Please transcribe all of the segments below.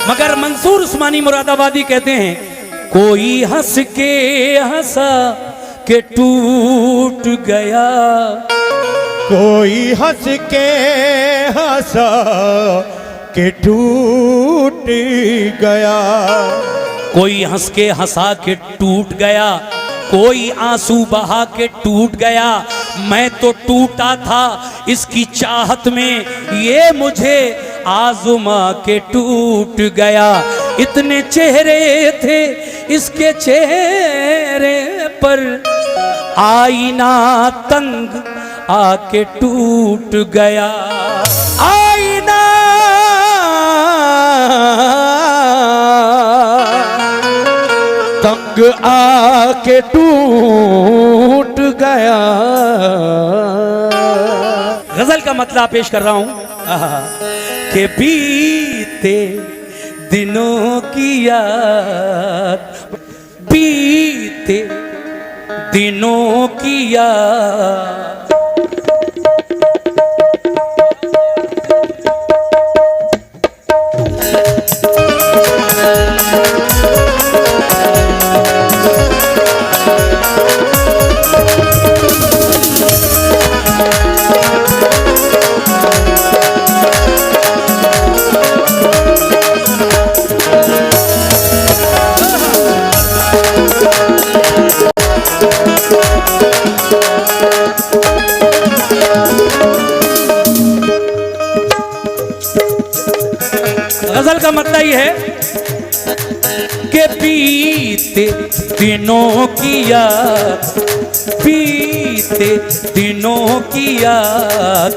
मगर मंसूर उस्मानी मुरादाबादी कहते हैं कोई हंस के हंसा के टूट गया, कोई हंस के हंसा के टूट गया, कोई हंस के हंसा के टूट गया, कोई आंसू बहा के टूट गया। मैं तो टूटा था इसकी चाहत में, ये मुझे आज़मा के टूट गया। इतने चेहरे थे इसके चेहरे पर, आईना तंग आके टूट गया। आईना तंग आके टूट गया। गजल का मतलब पेश कर रहा हूं कि बीते दिनों की याद, बीते दिनों की याद। गजल का मतलब ये है कि बीते दिनों की याद, बीते दिनों की याद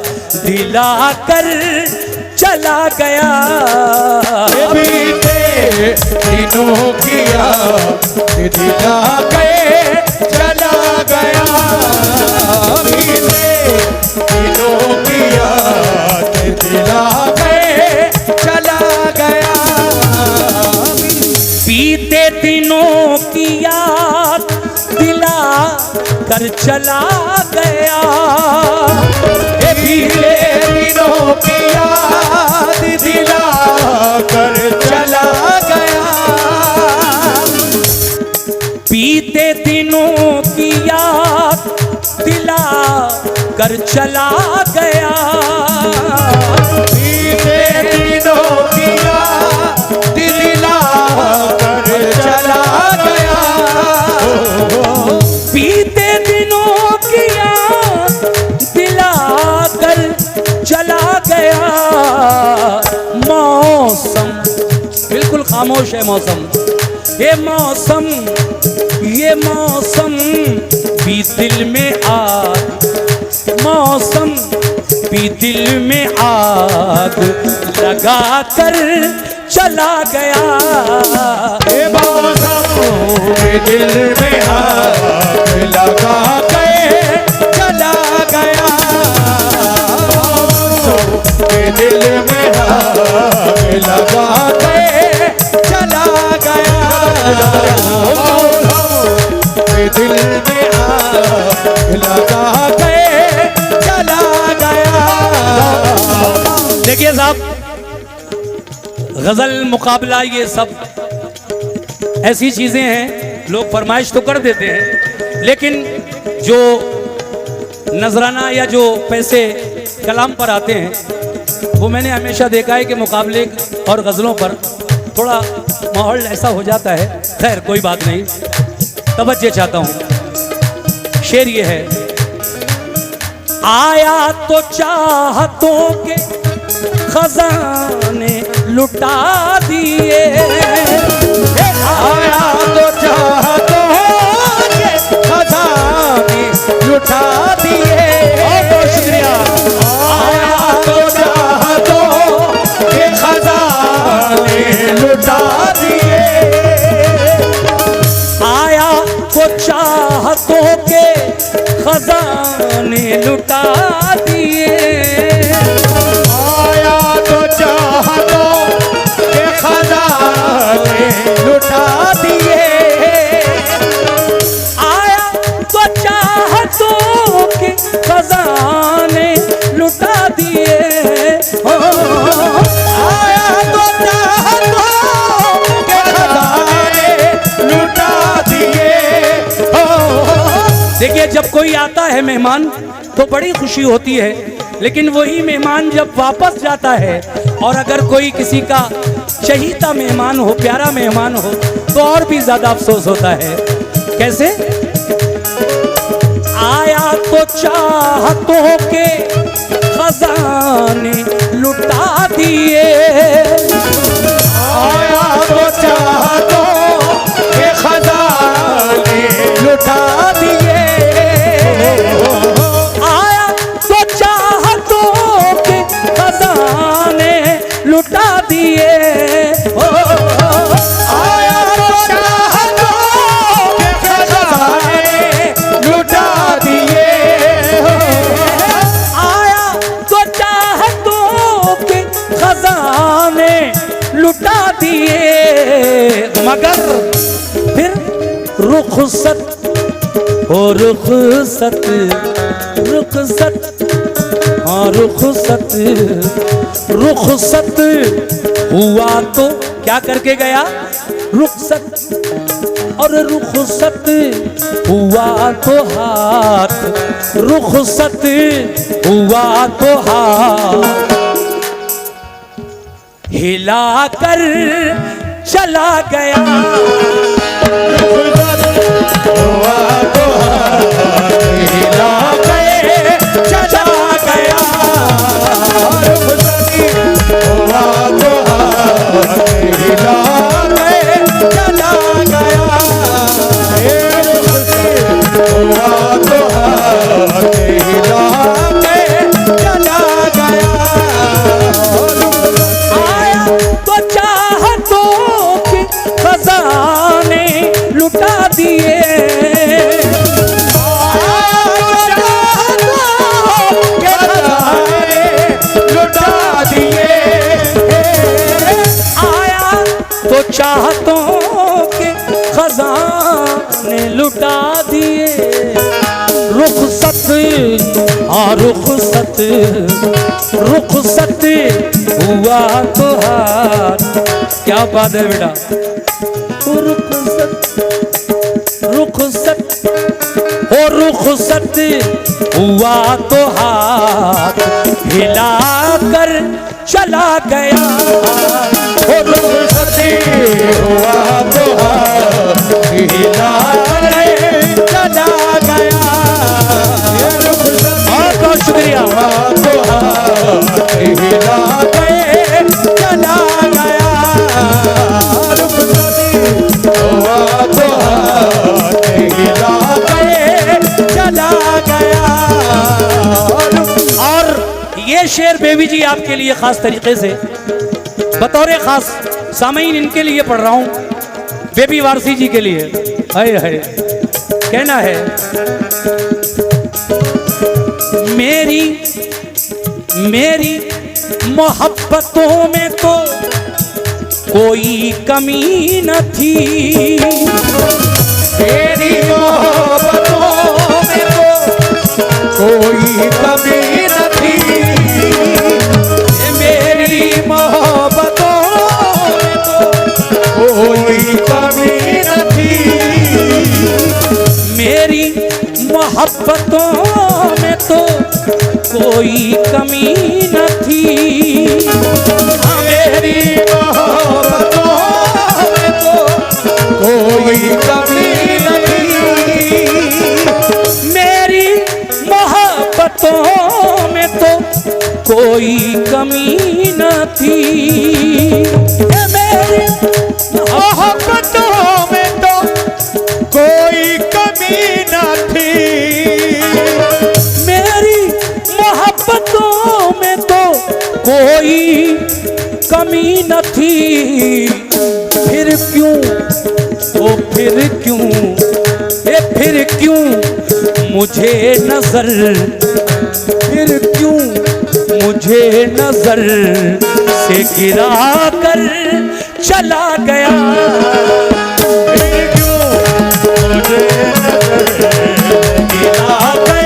दिलाकर चला गया। बीते दिनों की याद दिला के चला गया। बीते दिनों की याद दिला के चला गया। बीते दिनों की याद दिला कर चला गया। बीते दिनों की याद दिला कर चला गया। बीते दिनों की याद दिला कर चला गया। बीते दिनों की याद दिला कर चला गया। बीते दिनों की याद दिला कर चला गया। मौसम बिल्कुल खामोश है, मौसम ये मौसम भी दिल में आग, मौसम भी दिल में आग लगा कर चला गया। ये मौसम भी दिल में आग लगा के चला गया। मौसम भी दिल में आग लगा के चला गया। दिल में आग लगा के चला गया। देखिए साहब, गजल मुकाबला ये सब ऐसी चीजें हैं, लोग फरमाइश तो कर देते हैं, लेकिन जो नजराना या जो पैसे कलाम पर आते हैं वो मैंने हमेशा देखा है कि मुकाबले और गजलों पर थोड़ा माहौल ऐसा हो जाता है। खैर कोई बात नहीं, तवज्जो चाहता हूं। शेर ये है, आया तो चाहतों के खजाने लुटा दिए। आया तो चाहतों के खजाने लुटा दिए। बहुत शुक्रिया। आया तो चाहतों के खजाने लुटा दिए। आया तो चाहतों के खजाने लुटा दिए। आया तो चाहतों के खजाने लुटा दिए। आया तो चाहतों के खजाने लुटा दिए। आया तो चाहतों देखिए, जब कोई आता है मेहमान तो बड़ी खुशी होती है, लेकिन वही मेहमान जब वापस जाता है और अगर कोई किसी का चहीता मेहमान हो, प्यारा मेहमान हो, तो और भी ज्यादा अफसोस होता है। कैसे? आया तो चाहतों के खजाने लुटा दिए, आया तो चाहतों के खजाने लुटा दिए, आया तो चाहतों के खजाने लुटा दिए, आया तो चाहतों के खजाने लुटा दिए, आया तो चाहतों के खजाने लुटा दिए, मगर फिर रुखसत हो रुखसत, रुखसत, हाँ रुखसत, रुखसत हुआ तो क्या करके गया? रुखसत, और रुखसत हुआ तो हाथ, रुखसत हुआ तो हाथ हिला कर चला गया, हुआ तो हिला के चला गया, हुआ तो हिला के चला गया, हुआ तो हिला के चला गया, आया तो चाहतों के खजाने लुटा दिए, लुटा दिए, आया तो चाहतों के खजाने लुटा दिए, रुखसत, हाँ रुखसत, रुखसत हुआ तो हाथ। क्या बात है बेटा? रुखसत, रुखसत हो रुखसत हुआ तो हाथ हिला कर चला गया, हो रुखसत हुआ तो हिला के चला गया, बहुत बहुत शुक्रिया। हिला के चला गया, रुखसत हुआ तो हिला के चला गया, और ये शेर बेबी जी आपके लिए खास तरीके से बतौर खास सामीन इनके लिए पढ़ रहा हूँ, बेबी वारसी जी के लिए। हाय हाय, कहना है, मेरी मेरी मोहब्बतों में तो कोई कमी न थी, तेरी मोहब्बतों में तो कोई कमी न थी, मेरी मोहब्बतों में तो कोई कमी न थी, मेरी मोहब्बतों में तो कोई कमी न थी, मेरी मोहब्बतों में तो कोई कमी न थी, मेरी मोहब्बतों में तो कोई कमी न थी, मेरी मोहब्बतों में तो कोई कमी न थी, मेरी मोहब्बतों में तो कोई कमी न थी, फिर क्यों, ओ फिर क्यों, फिर क्यों मुझे नजर, फिर क्यों मुझे नजर से गिरा कर चला गया, फिर क्यों मुझे गिरा के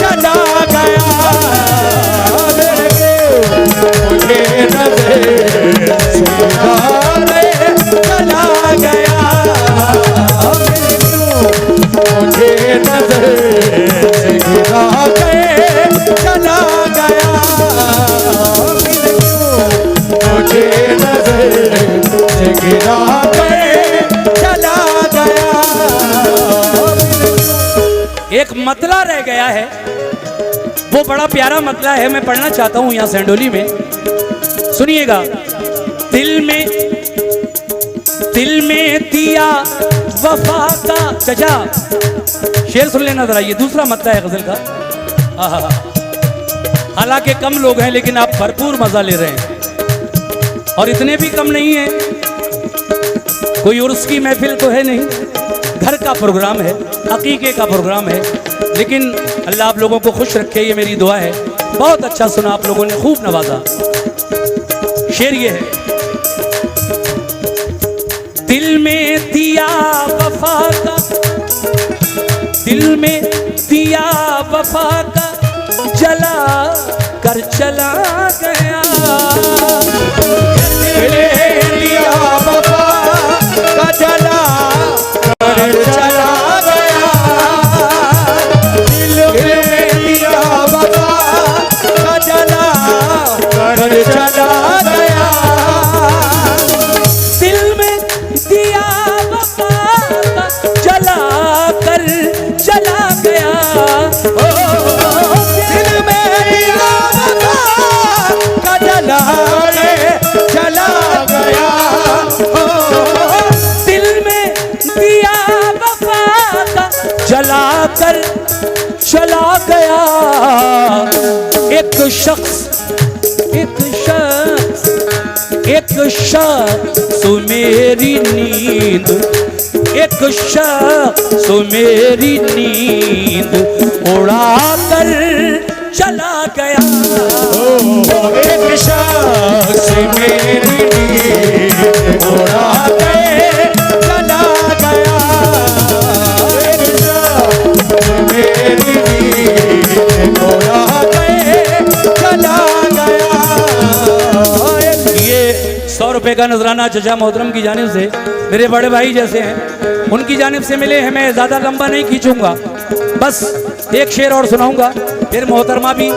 चला गया, मुझे नजर सुधारे चला गया, मुझे नजर मतला रह गया है, वो बड़ा प्यारा मतला है, मैं पढ़ना चाहता हूं यहां सेंडोली में, सुनिएगा। दिल में दिया वफा का, चाचा शेर सुन लेना जरा, ये दूसरा मतला है गजल का। आहा, हालांकि कम लोग हैं लेकिन आप भरपूर मजा ले रहे हैं, और इतने भी कम नहीं है, कोई उर्स की महफिल तो है नहीं, घर का प्रोग्राम है, अकीके का प्रोग्राम है, लेकिन अल्लाह आप लोगों को खुश रखे, ये मेरी दुआ है। बहुत अच्छा सुना आप लोगों ने, खूब नवाजा। शेर ये है, दिल में दिया वफा का, दिल में दिया वफा का, जला कर चला गया, दिया वफा का जला कर चला गया, दिल में दिया वफा का जला कर चला गया, दिल में दिया वफा का जला कर चला गया, दिल में दिया वफा का जला चला गया, दिल में दिया वफा का जला कर चला गया। एक शख्स मेरी नींद, एक शख्स मेरी नींद उड़ा कर चला गया, एक शख्स मेरी नींद उड़ा के चला गया, एक शख्स मेरी नींद उड़ा के चला गया। ये 100 रुपए का नजराना चचा मोहतरम की जानिब से, मेरे बड़े भाई जैसे हैं उनकी जानिब से मिले हैं। मैं ज़्यादा लंबा नहीं खींचूंगा, बस एक शेर और सुनाऊंगा, फिर मोहतरमा भी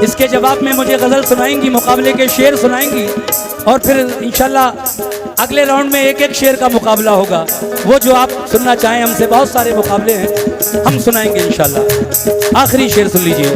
इसके जवाब में मुझे गज़ल सुनाएंगी, मुकाबले के शेर सुनाएंगी, और फिर इंशाल्लाह अगले राउंड में एक एक शेर का मुकाबला होगा। वो जो आप सुनना चाहें, हमसे बहुत सारे मुकाबले हैं, हम सुनाएंगे इंशाल्लाह। आखिरी शेर सुन लीजिए।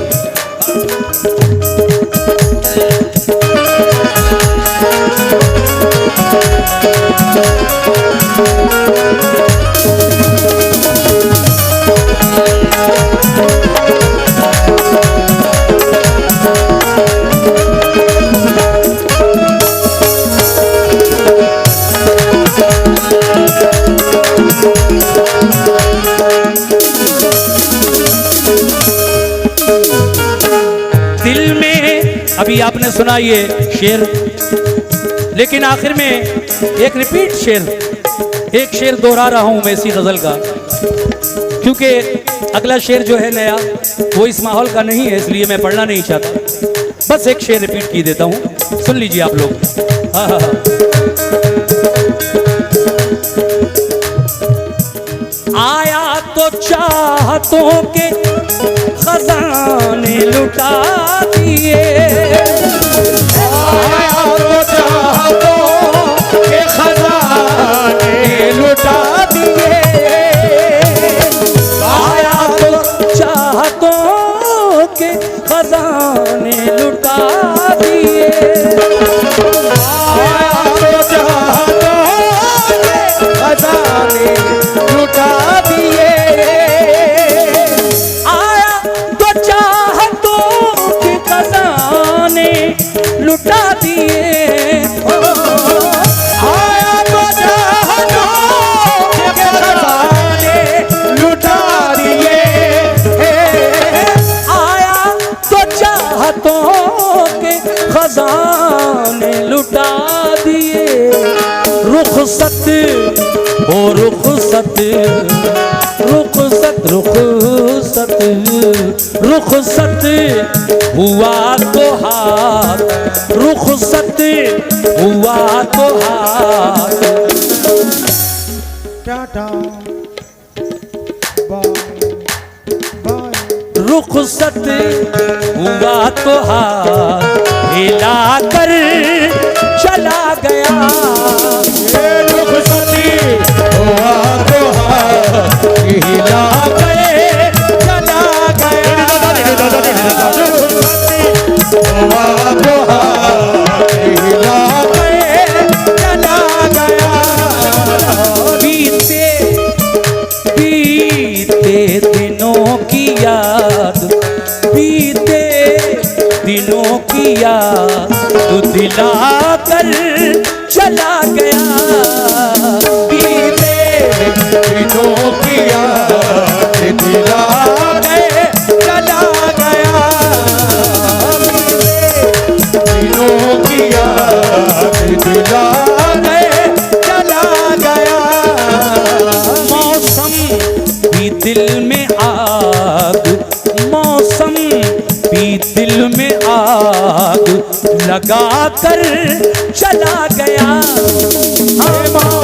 दिल में, अभी आपने सुना ये शेर, लेकिन आखिर में एक रिपीट शेर, एक शेर दोहरा रहा हूं मैं इसी गजल का, क्योंकि अगला शेर जो है नया वो इस माहौल का नहीं है, इसलिए मैं पढ़ना नहीं चाहता। बस एक शेर रिपीट की देता हूं, सुन लीजिए आप लोग। हाँ हाँ हाँ। आया तो चाहतों के खजाने लुटा दिए, आया तो चाहतों के खजाने लुटा दिए, आया तो चाहतों के खजाने लुटा दिए, आया तो चाहतों के खजाने लुटा दिए, आया तो चाहतों के खजाने लुटा दिए, आया तो चाहतों के खजाने लुटा दिए, आया तो चाहतों के खजाने लुटा दिए। रुखसत ओ रुखसत, रुखसत रुखसत रुखसत हुआ तो हाथ, रुखसत हुआ तो हाथ, टाटा बाय बाय, रुखसत हुआ तो हाथ हिला कर चला गया, रुखसती हुआ तो हाथ हिला के लगा कर चला गया। हाँ,